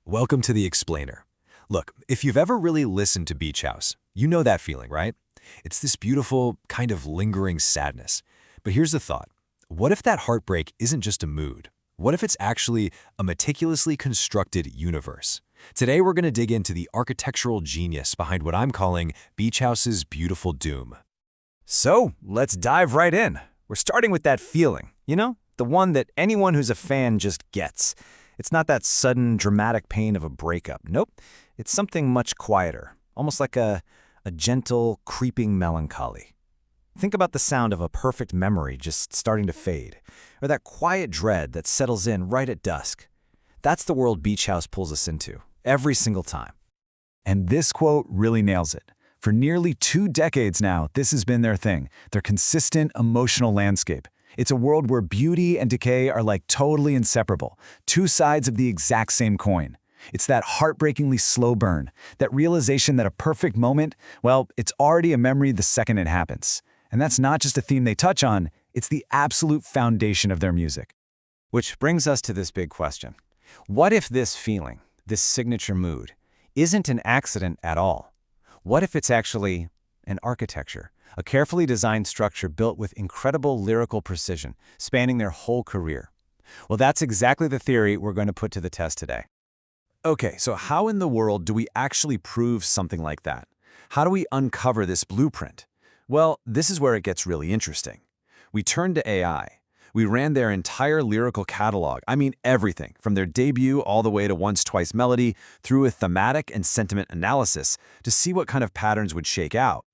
Welcome to the Explainer. Look, if you've ever really listened to Beach House, you know that feeling, right? It's this beautiful, kind of lingering sadness. But here's the thought. What if that heartbreak isn't just a mood? What if it's actually a meticulously constructed universe? Today we're going to dig into the architectural genius behind what I'm calling Beach House's beautiful doom. So, let's dive right in. We're starting with that feeling, the one that anyone who's a fan just gets. It's not that sudden, dramatic pain of a breakup. Nope. It's something much quieter, almost like a gentle, creeping melancholy. Think about the sound of a perfect memory just starting to fade, or that quiet dread that settles in right at dusk. That's the world Beach House pulls us into, every single time. And this quote really nails it. For nearly 2 decades now, this has been their thing, their consistent emotional landscape. It's a world where beauty and decay are like totally inseparable, two sides of the exact same coin. It's that heartbreakingly slow burn, that realization that a perfect moment, well, it's already a memory the second it happens. And that's not just a theme they touch on, it's the absolute foundation of their music. Which brings us to this big question. What if this feeling, this signature mood, isn't an accident at all? What if it's actually an architecture? A carefully designed structure built with incredible lyrical precision, spanning their whole career. Well, that's exactly the theory we're going to put to the test today. Okay, so how in the world do we actually prove something like that? How do we uncover this blueprint? Well, this is where it gets really interesting. We turned to AI. We ran their entire lyrical catalog, I mean everything, from their debut all the way to Once Twice Melody, through a thematic and sentiment analysis to see what kind of patterns would shake out.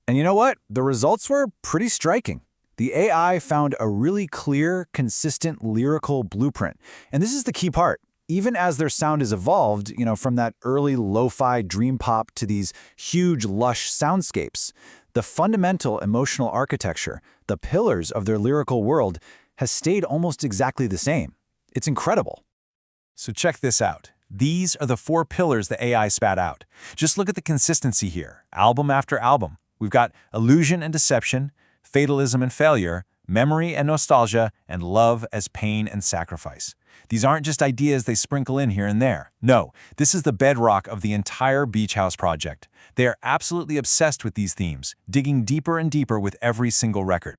And you know what? The results were pretty striking. The AI found a really clear, consistent lyrical blueprint. And this is the key part. Even as their sound has evolved, from that early lo-fi dream pop to these huge, lush soundscapes, the fundamental emotional architecture, the pillars of their lyrical world, has stayed almost exactly the same. It's incredible. So check this out. These are the 4 pillars the AI spat out. Just look at the consistency here, album after album. We've got illusion and deception, fatalism and failure, memory and nostalgia, and love as pain and sacrifice. These aren't just ideas they sprinkle in here and there. No, this is the bedrock of the entire Beach House project. They are absolutely obsessed with these themes, digging deeper and deeper with every single record.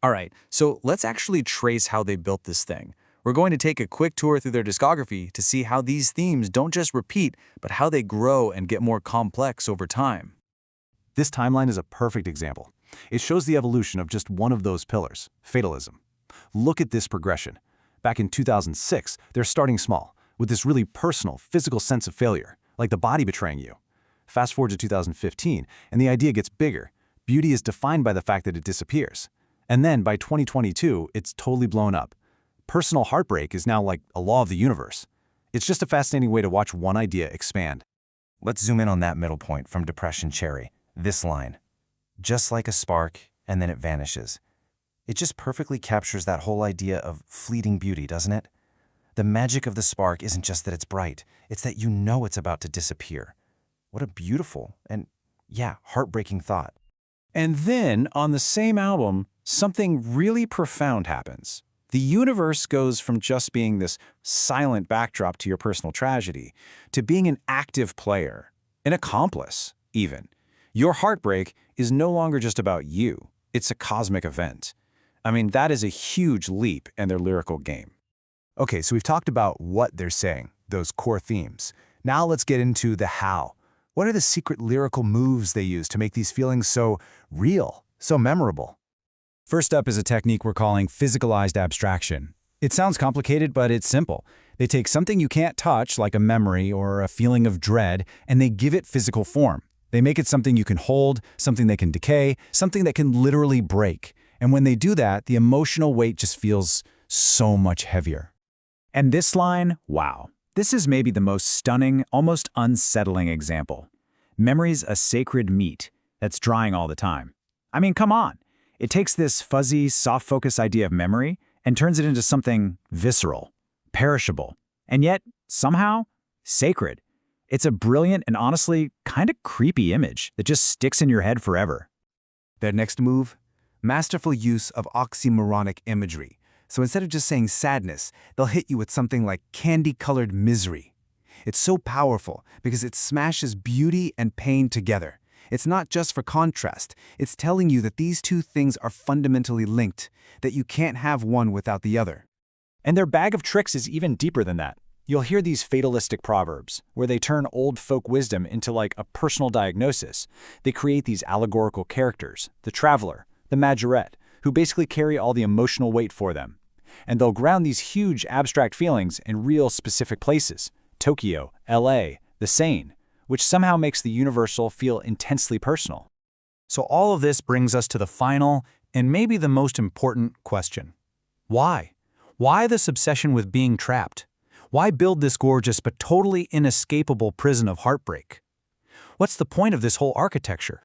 All right, so let's actually trace how they built this thing. We're going to take a quick tour through their discography to see how these themes don't just repeat, but how they grow and get more complex over time. This timeline is a perfect example. It shows the evolution of just one of those pillars, fatalism. Look at this progression. Back in 2006, they're starting small, with this really personal, physical sense of failure, like the body betraying you. Fast forward to 2015, and the idea gets bigger. Beauty is defined by the fact that it disappears. And then by 2022, it's totally blown up. Personal heartbreak is now like a law of the universe. It's just a fascinating way to watch one idea expand. Let's zoom in on that middle point from Depression Cherry. This line, just like a spark, and then it vanishes. It just perfectly captures that whole idea of fleeting beauty, doesn't it? The magic of the spark isn't just that it's bright, it's that you know it's about to disappear. What a beautiful and, heartbreaking thought. And then, on the same album, something really profound happens. The universe goes from just being this silent backdrop to your personal tragedy to being an active player, an accomplice, even. Your heartbreak is no longer just about you. It's a cosmic event. I mean, that is a huge leap in their lyrical game. Okay, so we've talked about what they're saying, those core themes. Now let's get into the how. What are the secret lyrical moves they use to make these feelings so real, so memorable? First up is a technique we're calling physicalized abstraction. It sounds complicated, but it's simple. They take something you can't touch, like a memory or a feeling of dread, and they give it physical form. They make it something you can hold, something that can decay, something that can literally break. And when they do that, the emotional weight just feels so much heavier. And this line, wow. This is maybe the most stunning, almost unsettling example. Memory's a sacred meat that's drying all the time. I mean, come on. It takes this fuzzy, soft-focus idea of memory and turns it into something visceral, perishable, and yet, somehow, sacred. It's a brilliant and honestly kind of creepy image that just sticks in your head forever. Their next move? Masterful use of oxymoronic imagery. So instead of just saying sadness, they'll hit you with something like candy-colored misery. It's so powerful because it smashes beauty and pain together. It's not just for contrast. It's telling you that these two things are fundamentally linked, that you can't have one without the other. And their bag of tricks is even deeper than that. You'll hear these fatalistic proverbs, where they turn old folk wisdom into like a personal diagnosis. They create these allegorical characters, the traveler, the majorette, who basically carry all the emotional weight for them. And they'll ground these huge abstract feelings in real specific places, Tokyo, LA, the Seine, which somehow makes the universal feel intensely personal. So all of this brings us to the final and maybe the most important question. Why? Why this obsession with being trapped? Why build this gorgeous but totally inescapable prison of heartbreak? What's the point of this whole architecture?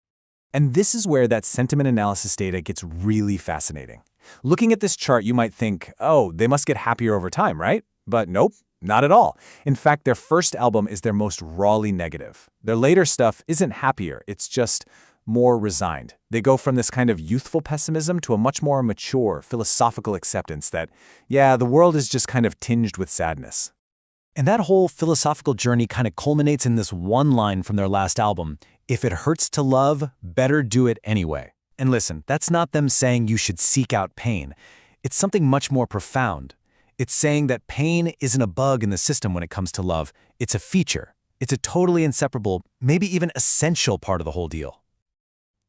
And this is where that sentiment analysis data gets really fascinating. Looking at this chart, you might think, oh, they must get happier over time, right? But nope, not at all. In fact, their first album is their most rawly negative. Their later stuff isn't happier, it's just more resigned. They go from this kind of youthful pessimism to a much more mature, philosophical acceptance that, yeah, the world is just kind of tinged with sadness. And that whole philosophical journey kind of culminates in this one line from their last album, "If it hurts to love, better do it anyway." And listen, that's not them saying you should seek out pain. It's something much more profound. It's saying that pain isn't a bug in the system when it comes to love. It's a feature. It's a totally inseparable, maybe even essential part of the whole deal.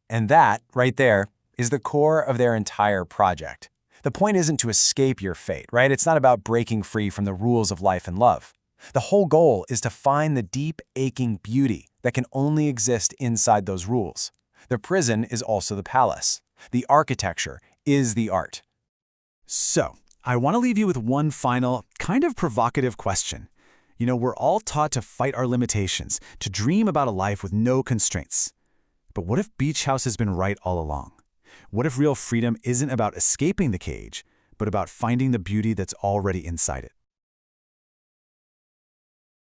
And that, right there, is the core of their entire project. The point isn't to escape your fate, right? It's not about breaking free from the rules of life and love. The whole goal is to find the deep, aching beauty that can only exist inside those rules. The prison is also the palace. The architecture is the art. So, I want to leave you with one final, kind of provocative question. You know, we're all taught to fight our limitations, to dream about a life with no constraints. But what if Beach House has been right all along? What if real freedom isn't about escaping the cage, but about finding the beauty that's already inside it?